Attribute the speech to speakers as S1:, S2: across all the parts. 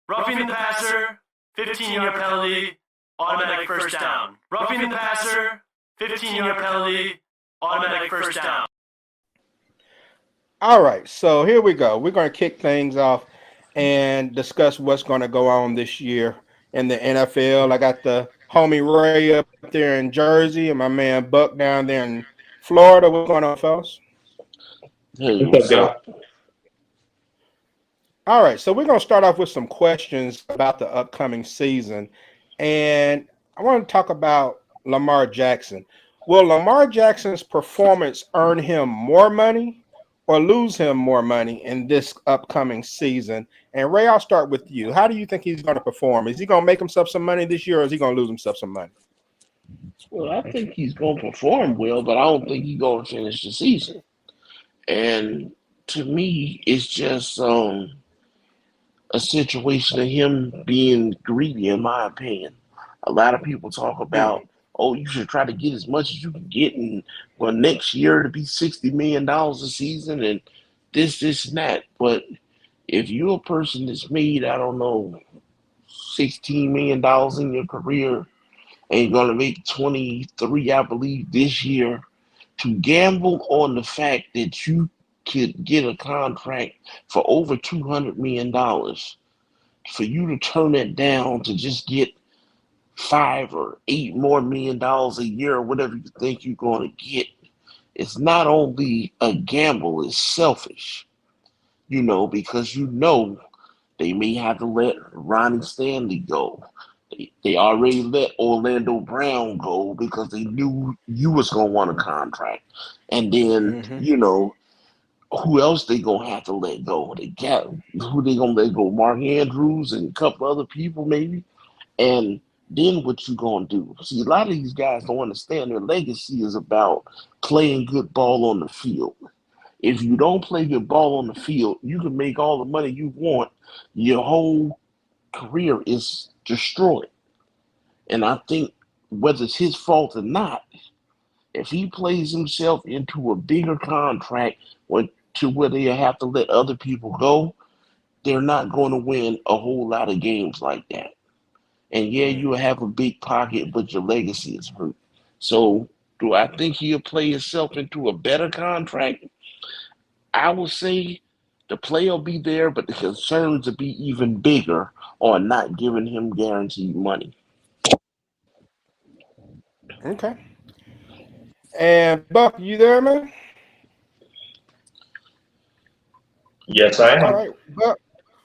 S1: Roughing the passer, 15-yard penalty, automatic first down. Roughing the passer, 15-yard penalty, automatic first down.
S2: All right, so here we go. We're going to kick things off and discuss what's going to go on this year in the NFL. I got the homie Ray up there in Jersey and my man Buck down there in Florida. What's going on, fellas?
S3: Hey, what's up?
S2: All right, so we're going to start off with some questions about the upcoming season. And I want to talk about Lamar Jackson. Will Lamar Jackson's performance earn him more money or lose him more money in this upcoming season? And Ray, I'll start with you. How do you think he's going to perform? Is he going to make himself some money this year, or is he going to lose himself some money?
S3: Well, I think he's going to perform well, but I don't think he's going to finish the season. And to me, it's just a situation of him being greedy, in my opinion. A lot of people talk about, oh, you should try to get as much as you can get, and well, next year to be $60 million a season, and this, and that. But if you're a person that's made, I don't know, $16 million in your career, and you're gonna make 23, I believe, this year, to gamble on the fact that you could get a contract for over $200 million, for you to turn it down to just get $5 or $8 more million a year, or whatever you think you're going to get, it's not only a gamble, it's selfish, because they may have to let Ronnie Stanley go. They already let Orlando Brown go because they knew you was going to want a contract. And then, who else they going to have to let go? Who they going to let go? Mark Andrews and a couple other people maybe. And then what you going to do? See, a lot of these guys don't understand their legacy is about playing good ball on the field. If you don't play good ball on the field, you can make all the money you want. Your whole career is destroyed. And I think whether it's his fault or not, if he plays himself into a bigger contract to where they have to let other people go, they're not going to win a whole lot of games like that. And yeah, you have a big pocket, but your legacy is hurt. So do I think he'll play himself into a better contract? I would say the play will be there, but the concerns will be even bigger on not giving him guaranteed money.
S2: Okay. And Buck, you there, man?
S4: Yes, I
S2: All
S4: am.
S2: right. Buck,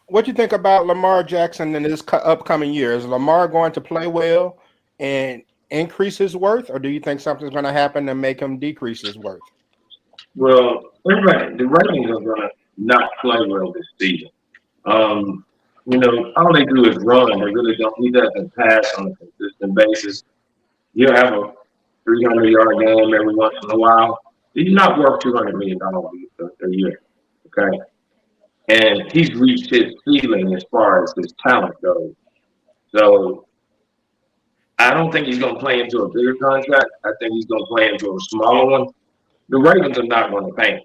S2: what do you think about Lamar Jackson in this upcoming year? Is Lamar going to play well and increase his worth, or do you think something's going to happen to make him decrease his worth?
S4: Well, the Ravens are going to not play well this season. All they do is run. They really don't. He doesn't pass on a consistent basis. He'll have a 300-yard game every once in a while. He's not worth $200 million a year. Okay. And he's reached his ceiling as far as his talent goes. So I don't think he's going to play into a bigger contract. I think he's going to play into a smaller one. The Ravens are not going to pay him.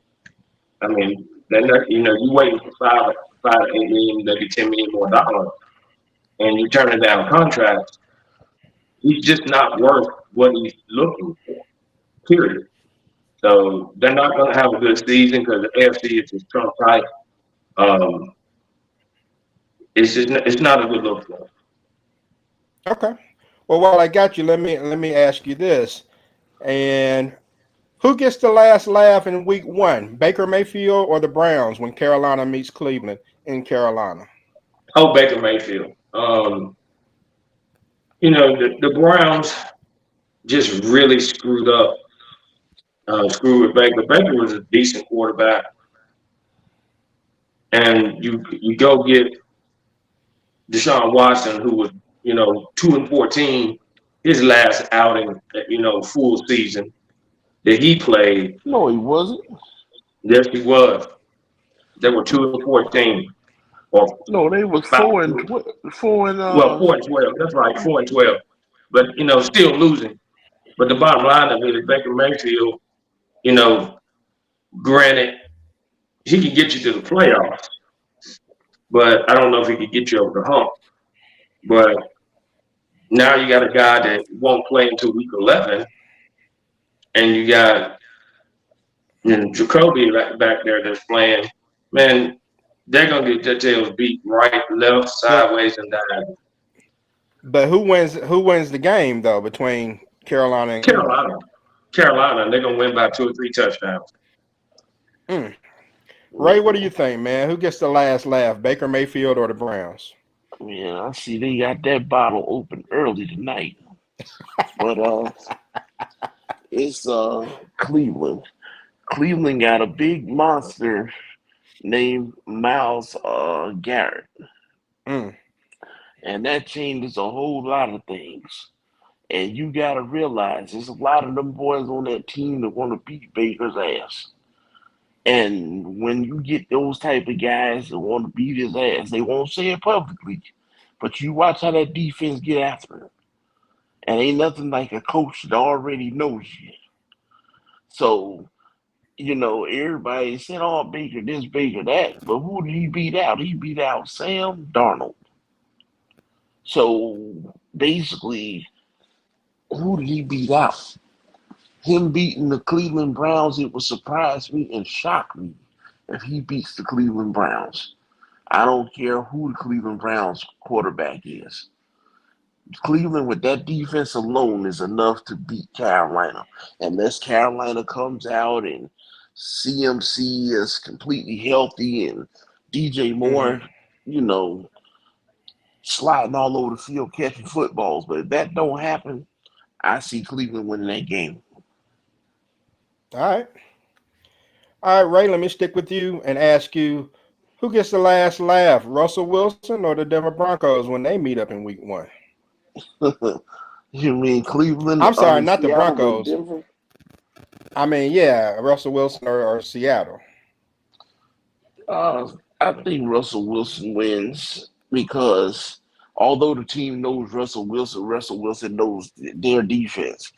S4: I mean, they're not, you waiting for five to 8 million, maybe $10 million more dollars, and you turning down contracts. He's just not worth what he's looking for. Period. So they're not going to have a good season because the AFC is just Trump tight. It's not a good look for him.
S2: Okay. Well, while I got you, let me ask you this. And who gets the last laugh in week 1, Baker Mayfield or the Browns when Carolina meets Cleveland in Carolina?
S4: Oh, Baker Mayfield. The Browns just really screwed with Baker. Baker was a decent quarterback. And you go get Deshaun Watson, who was, 2-14, his last outing, full season that he played.
S3: No, he wasn't.
S4: Yes, he was. They were 2-14.
S3: No, they was 4-12.
S4: 4-12. That's right, 4-12. But still losing. But the bottom line of it is Baker Mayfield, granted, he can get you to the playoffs. but I don't know if he could get you over the hump. But now you got a guy that won't play until week 11, and you got Jacoby back there that's playing. Man, they're gonna get their tails beat right, left,
S2: But
S4: sideways, and diagonal.
S2: who wins the game though between Carolina and Cleveland?
S4: Carolina, Carolina, they're gonna win by 2 or 3 touchdowns.
S2: Mm. Ray, what do you
S3: Man,
S2: think, man? Who gets the last laugh, Baker Mayfield or the Browns?
S3: man, I see they got that bottle open early tonight. But it's Cleveland. Cleveland got a big monster named Miles Garrett.
S2: Mm.
S3: And that changes a whole lot of things. And you gotta realize there's a lot of them boys on that team that want to beat Baker's ass. And when you get those type of guys that want to beat his ass, they won't say it publicly, but you watch how that defense get after him. And ain't nothing like a coach that already knows you. So, everybody said, oh, Baker this, Baker that. But who did he beat out? He beat out Sam Darnold. So basically, who did he beat out? Him beating the Cleveland Browns, it would surprise me and shock me if he beats the Cleveland Browns. I don't care who the Cleveland Browns quarterback is. Cleveland with that defense alone is enough to beat Carolina. Unless Carolina comes out and CMC is completely healthy and DJ
S2: Hmm.
S3: Moore, you know, sliding all over the field catching footballs. But if that don't happen, I see Cleveland winning that game.
S2: All right. All right, Ray, let me stick with you and ask you who gets the last laugh, Russell Wilson or the Denver Broncos when they meet up in week one?
S3: You mean Cleveland,
S2: I'm sorry, not the
S3: Seattle, and
S2: Broncos.
S3: Denver?
S2: I mean, yeah, Russell Wilson or Seattle.
S3: I think Russell Wilson wins because although the team knows Russell Wilson knows their defense,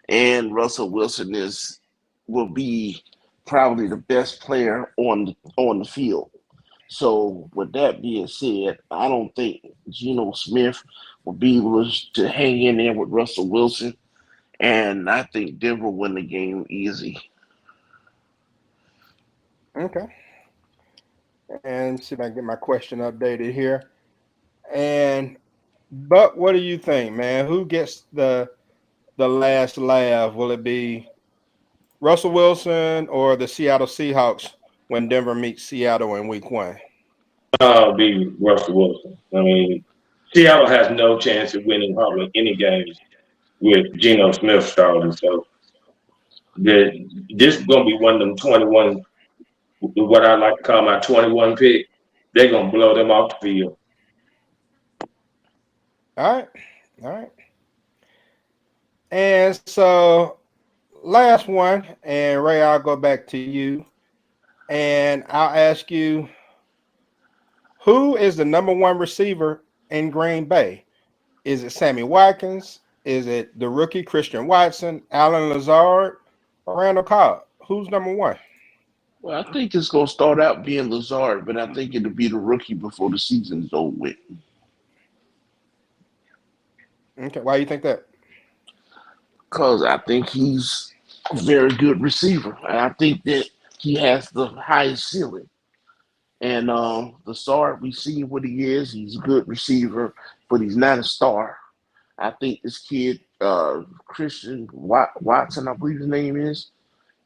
S3: and Russell Wilson is will be probably the best player on the field. So with that being said, I don't think Geno Smith will be able to hang in there with Russell Wilson, and I think Denver win the game easy.
S2: Okay. And see if I can get my question updated here. And but what do you think, man? Who gets the last laugh? Will it be Russell Wilson or the Seattle Seahawks when Denver meets Seattle in week one?
S4: Be Russell Wilson. I mean, Seattle has no chance of winning hardly any games with Geno Smith starting. So this is going to be one of them 21, what I like to call my 21 pick. They're going to blow them off the field.
S2: All right. All right. And so last one, and Ray, I'll go back to you. And I'll ask you, who is the number one receiver in Green Bay? Is it Sammy Watkins? Is it the rookie Christian Watson, Alan Lazard, or Randall Cobb? Who's number one?
S3: Well, I think it's going to start out being Lazard, but I think it'll be the rookie before the season's over with.
S2: Okay, why do you think that?
S3: Because I think he's a very good receiver. And I think that he has the highest ceiling. And the star, we see what he is. He's a good receiver, but he's not a star. I think this kid, Christian Watson, I believe his name is,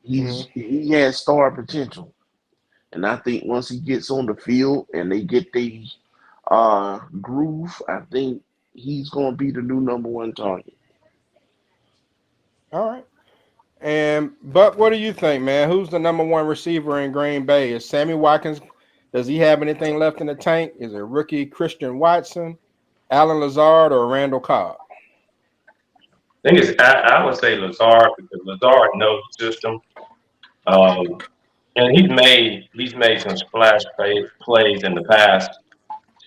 S2: Hmm.
S3: he has star potential. And I think once he gets on the field and they get the groove, I think he's going to be the new number one target.
S2: All right. And but what do you think, man? Who's the number one receiver in Green Bay? Is Sammy Watkins? Does he have anything left in the tank? Is it rookie Christian Watson, Alan Lazard, or Randall Cobb?
S4: I think I would say Lazard because Lazard knows the system. Um, and he's made some plays in the past.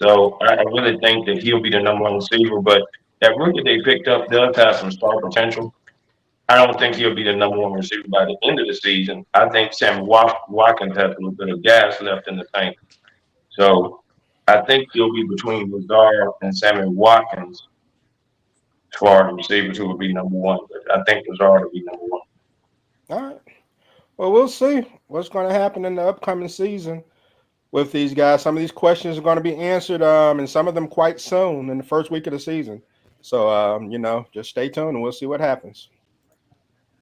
S4: So I really think that he'll be the number one receiver. But that rookie they picked up does have some star potential. I don't think he'll be the number one receiver by the end of the season. I think Sammy Watkins has a little bit of gas left in the tank. So I think he'll be between Lazard and Sammy Watkins as far as receivers who will be number one. But I think Lazard will be number one.
S2: All right. Well, we'll see what's going to happen in the upcoming season with these guys. Some of these questions are going to be answered, and some of them quite soon in the first week of the season. So, just stay tuned and we'll see what happens.